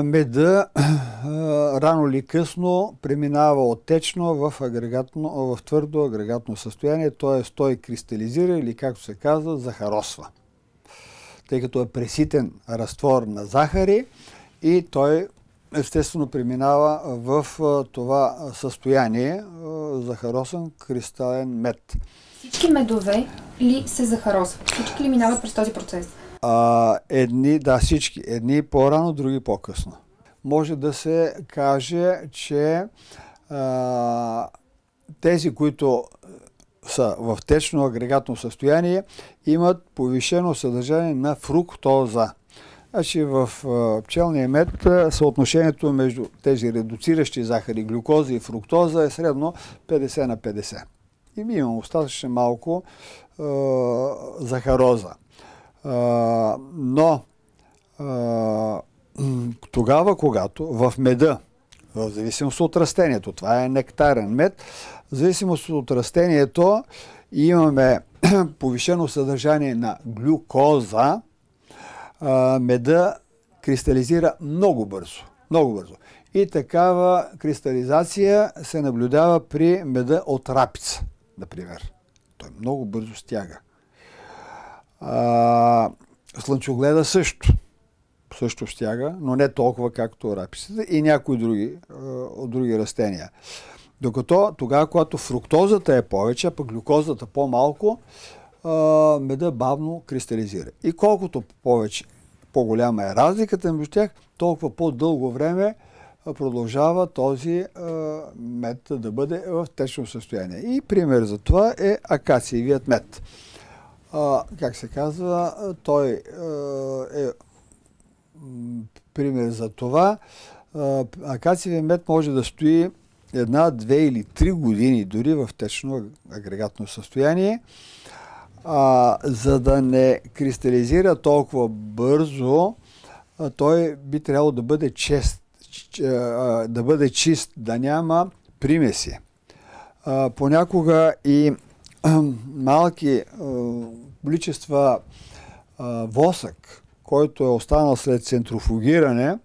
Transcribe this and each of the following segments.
Меда рано или късно преминава от течно в твърдо агрегатно състояние, т.е. той кристализира или, както се казва, захаросва. Тъй като е преситен разтвор на захари и той естествено преминава в това състояние захаросен кристален мед. Всички медове ли се захаросват? Всички ли минават през този процес? Всички. Едни по-рано, други по-късно. Може да се каже, че тези, които са в течно агрегатно състояние, имат повишено съдържание на фруктоза. Значи в пчелния мед съотношението между тези редуциращи захари, глюкоза и фруктоза е средно 50 на 50. И ми имам остатъчно малко захароза. Но тогава, когато в меда, в зависимост от растението, това е нектарен мед, в зависимост от растението имаме повишено съдържание на глюкоза, меда кристализира много бързо. Много бързо. И такава кристализация се наблюдава при меда от рапица, например. Той много бързо стяга. Слънчогледа също стяга, но не толкова както рапицата и някои други растения. Докато тогава, когато фруктозата е повече, а пък глюкозата по-малко, меда бавно кристализира. И колкото по-голяма е разликата между тях, толкова по-дълго време продължава този мед да бъде в течно състояние. И пример за това е акациевият мед. Как се казва, той е пример за това. Акациевият мед може да стои 1, 2 или 3 години дори в течно агрегатно състояние. За да не кристализира толкова бързо, той би трябвало да бъде чист, да няма примеси. Понякога и малки количества восък, който е останал след центрофугиране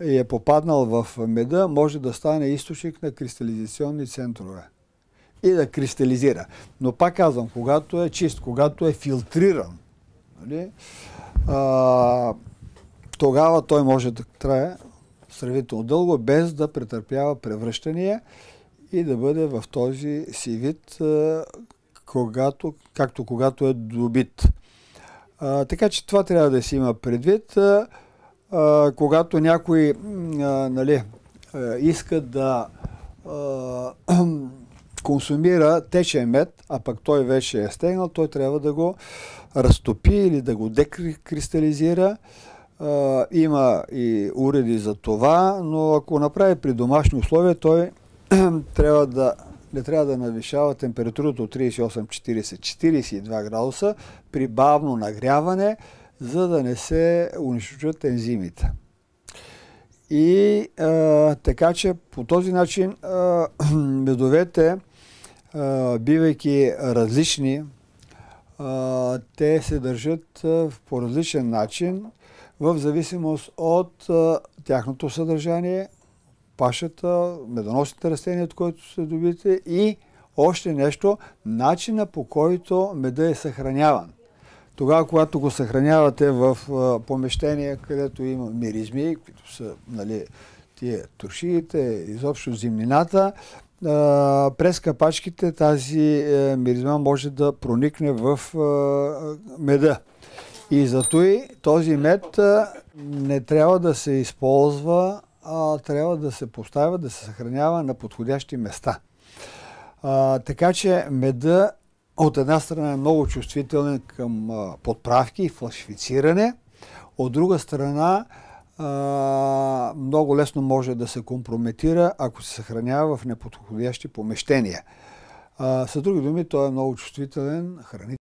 и е попаднал в меда, може да стане източник на кристализационни центрове и да кристализира. Но пак казвам, когато е чист, когато е филтриран, тогава той може да трае сравнително дълго, без да претърпява превръщания и да бъде в този си вид, както когато е добит. Така че това трябва да си има предвид. Когато някой иска да консумира течен мед, а пък той вече е стегнал, той трябва да го разтопи или да го декристализира. Има и уреди за това, но ако направи при домашни условия, той не трябва да надвишава температурата от 38-40-42 градуса при бавно нагряване, за да не се унищожат ензимите. И така че по този начин медовете, бивайки различни, те се държат по различен начин, в зависимост от тяхното съдържание, пашата, медоносните растения, от които се добите, и още нещо, начина по който меда е съхраняван. Тогава, когато го съхранявате в помещение, където има миризми, които са тия туршиите, изобщо зимнината, през капачките тази миризма може да проникне в меда. И зато и този мед не трябва да се използва, а трябва да се поставя, да се съхранява на подходящи места. Така че меда от една страна е много чувствителен към подправки и фалшифициране, от друга страна много лесно може да се компрометира, ако се съхранява в неподходящи помещения. С други думи, той е много чувствителен хранител.